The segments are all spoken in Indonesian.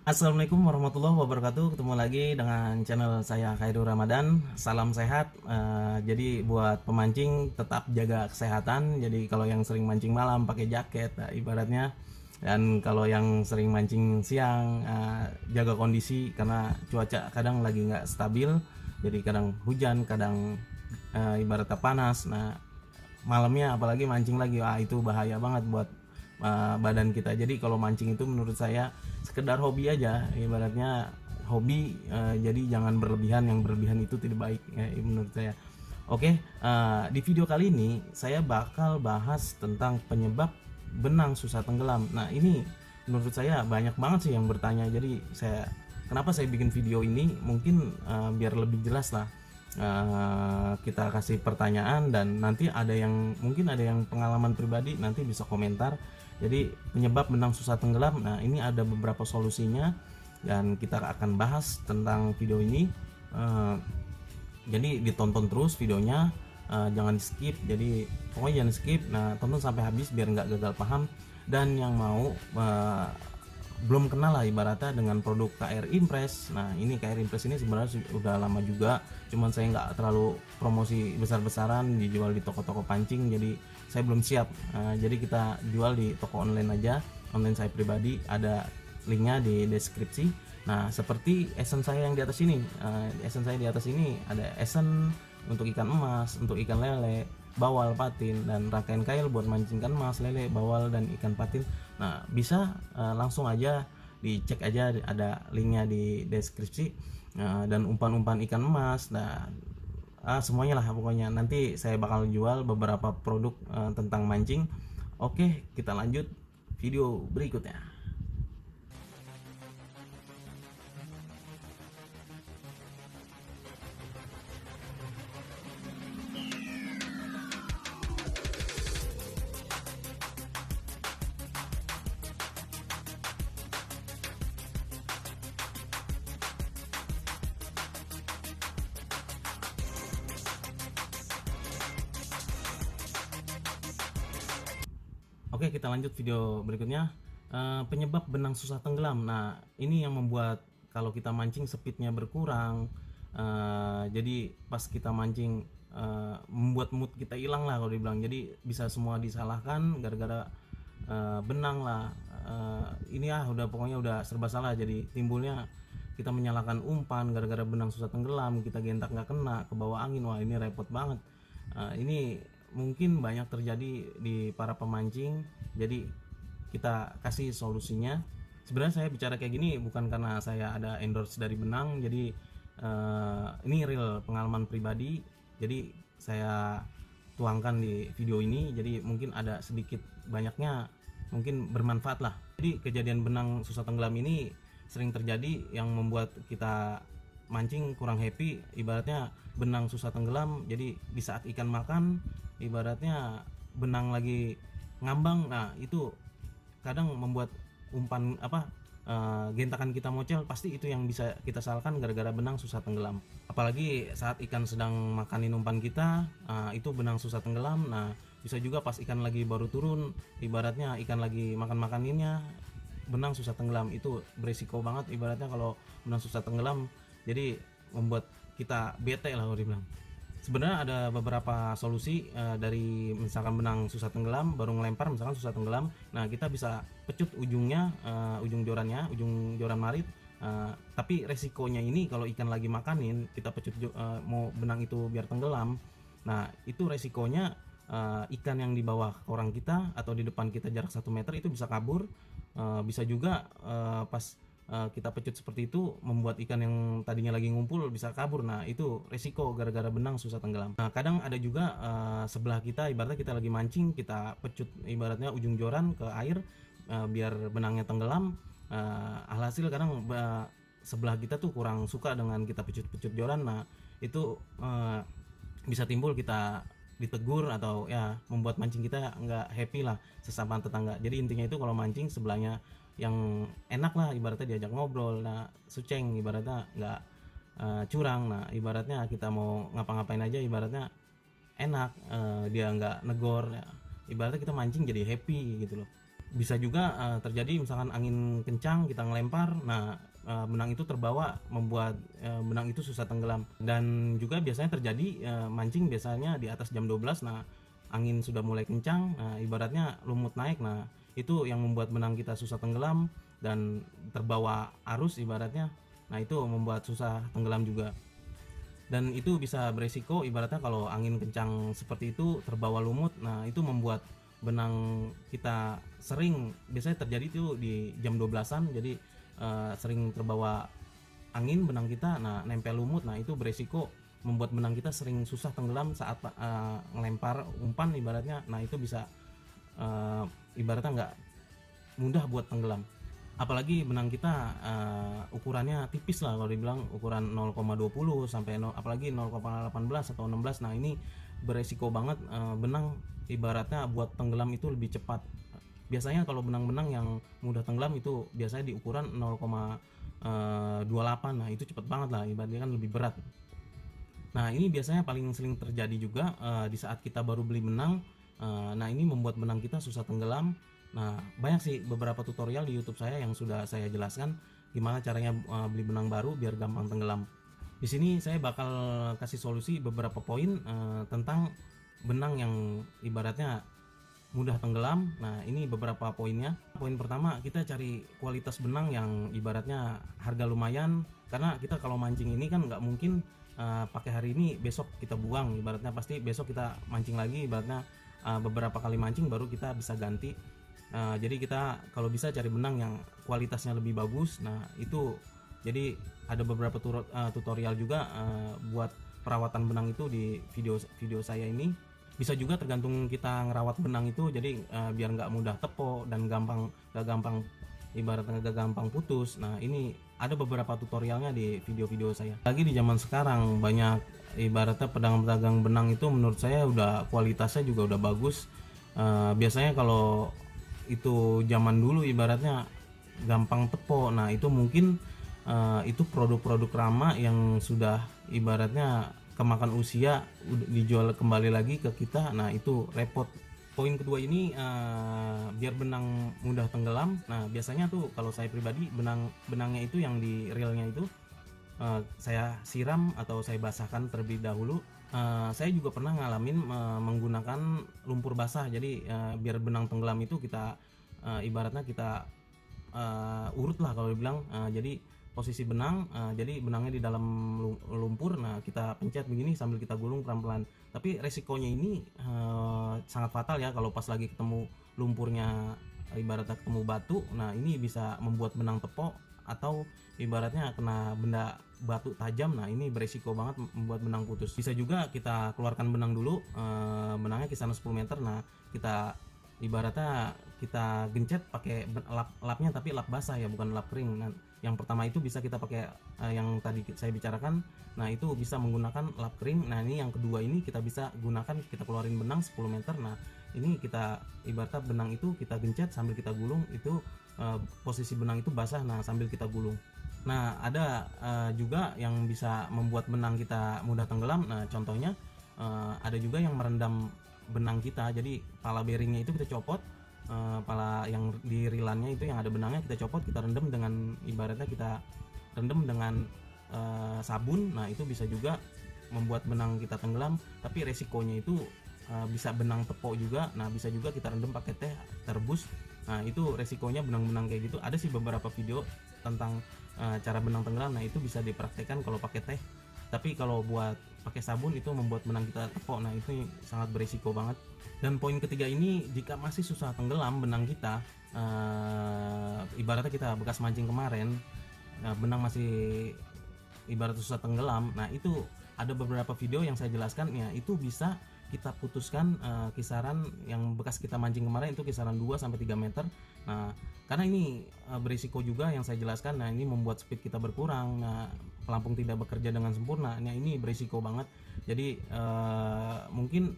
Assalamualaikum warahmatullahi wabarakatuh. Ketemu lagi dengan channel saya Khairul Ramadan. Salam sehat. Jadi buat pemancing tetap jaga kesehatan. Jadi kalau yang sering mancing malam pakai jaket, ibaratnya. Dan kalau yang sering mancing siang, jaga kondisi karena cuaca kadang lagi nggak stabil. Jadi kadang hujan, kadang ibaratnya panas. Nah, malamnya apalagi mancing lagi, itu bahaya banget buat badan kita. Jadi kalau mancing itu menurut saya sekedar hobi aja, ibaratnya hobi. Jadi jangan berlebihan, yang berlebihan itu tidak baik ya, menurut saya. Oke, di video kali ini saya bakal bahas tentang penyebab benang susah tenggelam. Nah, ini menurut saya banyak banget sih yang bertanya. Jadi kenapa saya bikin video ini, mungkin biar lebih jelas lah. Kita kasih pertanyaan dan nanti mungkin ada yang pengalaman pribadi, nanti bisa komentar. Jadi penyebab benang susah tenggelam, nah ini ada beberapa solusinya dan kita akan bahas tentang video ini. Jadi ditonton terus videonya, jangan skip. Jadi pokoknya jangan skip. Nah, tonton sampai habis biar nggak gagal paham. Dan yang mau belum kenal lah ibaratnya dengan produk KR Impress. Nah, ini KR Impress ini sebenarnya udah lama juga, cuman saya nggak terlalu promosi besar-besaran, dijual di toko-toko pancing, jadi saya belum siap. Jadi kita jual di toko online aja, online saya pribadi, ada linknya di deskripsi. Nah, seperti esen saya yang di atas ini, esen saya di atas ini ada esen untuk ikan emas, untuk ikan lele, bawal, patin, dan rangkaian kail buat mancing ikan emas, lele, bawal, dan ikan patin. Nah, bisa langsung aja dicek aja, ada linknya di deskripsi. Dan umpan-umpan ikan emas, nah semuanya lah pokoknya. Nanti saya bakal jual beberapa produk tentang mancing. Oke, kita lanjut video berikutnya. Oke, kita lanjut video berikutnya. Penyebab benang susah tenggelam. Nah, ini yang membuat kalau kita mancing speednya berkurang. Jadi pas kita mancing membuat mood kita hilang lah kalau dibilang. Jadi bisa semua disalahkan gara-gara benang lah. Ini udah pokoknya udah serba salah. Jadi timbulnya kita menyalahkan umpan gara-gara benang susah tenggelam, kita gentak nggak kena, ke bawah angin. Wah, ini repot banget. Ini mungkin banyak terjadi di para pemancing, jadi kita kasih solusinya. Sebenarnya saya bicara kayak gini bukan karena saya ada endorse dari benang, jadi ini real pengalaman pribadi, jadi saya tuangkan di video ini. Jadi mungkin ada sedikit banyaknya mungkin bermanfaat lah. Jadi kejadian benang susah tenggelam ini sering terjadi, yang membuat kita mancing kurang happy. Ibaratnya benang susah tenggelam, jadi di saat ikan makan, ibaratnya benang lagi ngambang. Nah, itu kadang membuat umpan gentakan kita mocel. Pasti itu yang bisa kita salahkan gara-gara benang susah tenggelam. Apalagi saat ikan sedang makanin umpan kita, itu benang susah tenggelam. Nah, bisa juga pas ikan lagi baru turun, ibaratnya ikan lagi makan-makaninnya, benang susah tenggelam. Itu beresiko banget ibaratnya kalau benang susah tenggelam. Jadi membuat kita bete lah kalau dibilang. Sebenarnya ada beberapa solusi. Dari misalkan benang susah tenggelam, baru ngelempar misalkan susah tenggelam, nah kita bisa pecut ujungnya, ujung jorannya, ujung joran marit. Tapi resikonya ini kalau ikan lagi makanin, kita pecut mau benang itu biar tenggelam, nah itu resikonya ikan yang di bawah korang kita atau di depan kita jarak 1 meter itu bisa kabur. Bisa juga pas kita pecut seperti itu membuat ikan yang tadinya lagi ngumpul bisa kabur. Nah, itu resiko gara-gara benang susah tenggelam. Nah, kadang ada juga sebelah kita, ibaratnya kita lagi mancing, kita pecut ibaratnya ujung joran ke air biar benangnya tenggelam. Alhasil kadang sebelah kita tuh kurang suka dengan kita pecut-pecut joran. Nah, itu bisa timbul kita ditegur atau ya membuat mancing kita nggak happy lah sesama tetangga. Jadi intinya itu kalau mancing sebelahnya yang enak lah, ibaratnya diajak ngobrol. Nah, suceng ibaratnya nggak curang. Nah, ibaratnya kita mau ngapa-ngapain aja ibaratnya enak, dia nggak negor ya. Ibaratnya kita mancing jadi happy gitu loh. Bisa juga terjadi misalkan angin kencang kita ngelempar, nah benang itu terbawa membuat benang itu susah tenggelam. Dan juga biasanya terjadi mancing biasanya di atas jam 12, nah angin sudah mulai kencang, nah ibaratnya lumut naik, nah itu yang membuat benang kita susah tenggelam dan terbawa arus ibaratnya, nah itu membuat susah tenggelam juga. Dan itu bisa beresiko ibaratnya kalau angin kencang seperti itu terbawa lumut, nah itu membuat benang kita sering, biasanya terjadi itu di jam 12-an, jadi sering terbawa angin benang kita, nah nempel lumut, nah itu beresiko membuat benang kita sering susah tenggelam saat ngelempar umpan ibaratnya, nah itu bisa ibaratnya nggak mudah buat tenggelam. Apalagi benang kita ukurannya tipis lah, kalau dibilang ukuran 0,20 sampai 0, apalagi 0,18 atau 16, nah ini beresiko banget benang ibaratnya buat tenggelam itu lebih cepat. Biasanya kalau benang-benang yang mudah tenggelam itu biasanya di ukuran 0,28, nah itu cepet banget lah, ibaratnya kan lebih berat. Nah ini biasanya paling sering terjadi juga di saat kita baru beli benang. Nah ini membuat benang kita susah tenggelam. Nah banyak sih beberapa tutorial di YouTube saya yang sudah saya jelaskan gimana caranya beli benang baru biar gampang tenggelam. Di sini saya bakal kasih solusi beberapa poin tentang benang yang ibaratnya mudah tenggelam. Nah ini beberapa poinnya. Poin pertama, kita cari kualitas benang yang ibaratnya harga lumayan, karena kita kalau mancing ini kan nggak mungkin pakai hari ini besok kita buang, ibaratnya pasti besok kita mancing lagi, ibaratnya beberapa kali mancing baru kita bisa ganti. Jadi kita kalau bisa cari benang yang kualitasnya lebih bagus. Nah itu jadi ada beberapa tutorial juga buat perawatan benang itu di video saya ini. Bisa juga tergantung kita ngerawat benang itu, jadi biar nggak mudah tepok dan gak gampang ibaratnya gak gampang putus. Nah ini ada beberapa tutorialnya di video-video saya. Lagi di zaman sekarang banyak ibaratnya pedagang-pedagang benang itu menurut saya udah kualitasnya juga udah bagus. Biasanya kalau itu zaman dulu ibaratnya gampang tepok, nah itu mungkin itu produk-produk lama yang sudah ibaratnya kemakan usia dijual kembali lagi ke kita, nah itu repot. Poin kedua ini biar benang mudah tenggelam. Nah biasanya tuh kalau saya pribadi benangnya itu yang di reelnya itu saya siram atau saya basahkan terlebih dahulu. Saya juga pernah ngalamin menggunakan lumpur basah, jadi biar benang tenggelam itu kita ibaratnya kita urut lah kalau dibilang. Jadi posisi benang, jadi benangnya di dalam lumpur, nah kita pencet begini sambil kita gulung pelan-pelan. Tapi resikonya ini sangat fatal ya kalau pas lagi ketemu lumpurnya, ibaratnya ketemu batu, nah ini bisa membuat benang tepok atau ibaratnya kena benda batu tajam, nah ini beresiko banget membuat benang putus. Bisa juga kita keluarkan benang dulu, benangnya kisaran 10 meter, nah kita ibaratnya kita gencet pakai lapnya, tapi lap basah ya, bukan lap kering. Nah yang pertama itu bisa kita pakai yang tadi saya bicarakan, nah itu bisa menggunakan lap kering. Nah ini yang kedua ini kita bisa gunakan, kita keluarin benang 10 meter, nah ini kita ibaratnya benang itu kita gencet sambil kita gulung, itu posisi benang itu basah, nah sambil kita gulung. Nah ada juga yang bisa membuat benang kita mudah tenggelam. Nah contohnya ada juga yang merendam benang kita, jadi pala bearingnya itu kita copot, pala yang di rilannya itu yang ada benangnya kita copot, kita rendam dengan ibaratnya kita rendam dengan sabun. Nah itu bisa juga membuat benang kita tenggelam, tapi resikonya itu bisa benang tepok juga. Nah bisa juga kita rendam pakai teh terebus, nah itu resikonya benang-benang kayak gitu. Ada sih beberapa video tentang cara benang tenggelam, nah itu bisa dipraktekkan kalau pakai teh. Tapi kalau buat pakai sabun itu membuat benang kita tepok, nah itu sangat berisiko banget. Dan poin ketiga ini, jika masih susah tenggelam benang kita, ibaratnya kita bekas mancing kemarin, benang masih ibarat susah tenggelam, nah itu ada beberapa video yang saya jelaskan ya, itu bisa kita putuskan kisaran yang bekas kita mancing kemarin itu kisaran 2-3 meter. Nah karena ini berisiko juga yang saya jelaskan, nah ini membuat speed kita berkurang, nah pelampung tidak bekerja dengan sempurna, nah ini berisiko banget. Jadi mungkin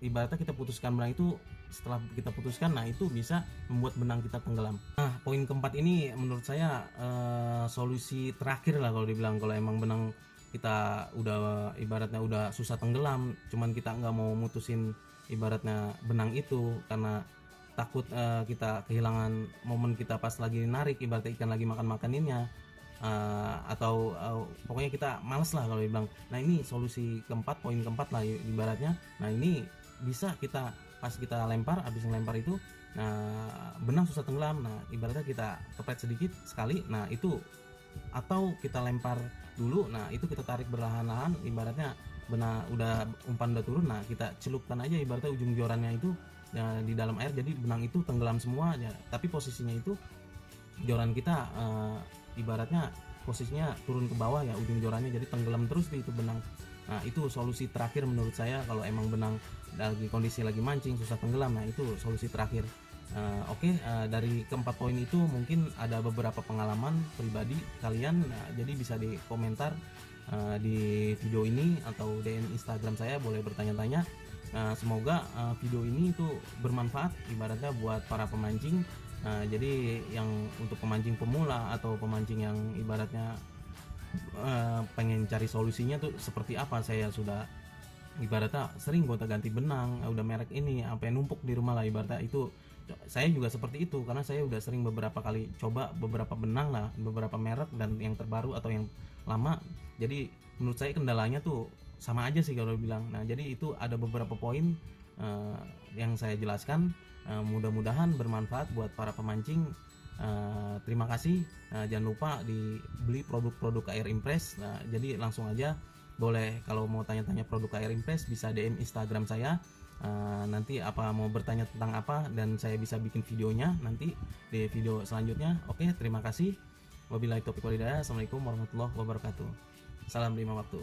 ibaratnya kita putuskan benang itu, setelah kita putuskan, nah itu bisa membuat benang kita tenggelam. Nah poin keempat ini menurut saya solusi terakhir lah kalau dibilang, kalau emang benang kita udah ibaratnya udah susah tenggelam, cuman kita nggak mau mutusin ibaratnya benang itu karena takut kita kehilangan momen kita pas lagi narik, ibaratnya ikan lagi makan makaninnya, atau pokoknya kita males lah kalau dibilang. Nah ini solusi keempat, poin keempat lah ibaratnya. Nah ini bisa kita pas kita lempar, habis ngelempar itu, nah benang susah tenggelam, nah ibaratnya kita kepret sedikit sekali, nah itu, atau kita lempar dulu, nah itu kita tarik berlahan-lahan, ibaratnya benang udah umpan udah turun, nah kita celupkan aja ibaratnya ujung jorannya itu ya, di dalam air, jadi benang itu tenggelam semua ya, tapi posisinya itu joran kita ibaratnya posisinya turun ke bawah ya, ujung jorannya, jadi tenggelam terus itu benang. Nah itu solusi terakhir menurut saya kalau emang benang lagi kondisi lagi mancing susah tenggelam, nah itu solusi terakhir. Oke, dari keempat poin itu mungkin ada beberapa pengalaman pribadi kalian, nah, jadi bisa di komentar di video ini atau DM Instagram saya, boleh bertanya-tanya. Semoga video ini itu bermanfaat ibaratnya buat para pemancing. Jadi yang untuk pemancing pemula atau pemancing yang ibaratnya pengen cari solusinya tuh seperti apa, saya sudah ibaratnya sering gonta ganti benang, udah merek ini sampai numpuk di rumah lah ibaratnya. Itu saya juga seperti itu karena saya udah sering beberapa kali coba beberapa benang lah, beberapa merek dan yang terbaru atau yang lama. Jadi menurut saya kendalanya tuh sama aja sih kalau bilang. Nah jadi itu ada beberapa poin yang saya jelaskan, mudah-mudahan bermanfaat buat para pemancing. Terima kasih. Jangan lupa dibeli produk-produk KR Impress. Nah jadi langsung aja, boleh kalau mau tanya-tanya produk KR Impress bisa DM Instagram saya. Nanti apa mau bertanya tentang apa dan saya bisa bikin videonya nanti di video selanjutnya. Oke, terima kasih. Wabillahi taufiq wal hidayah. Assalamualaikum warahmatullahi wabarakatuh. Salam 5 waktu.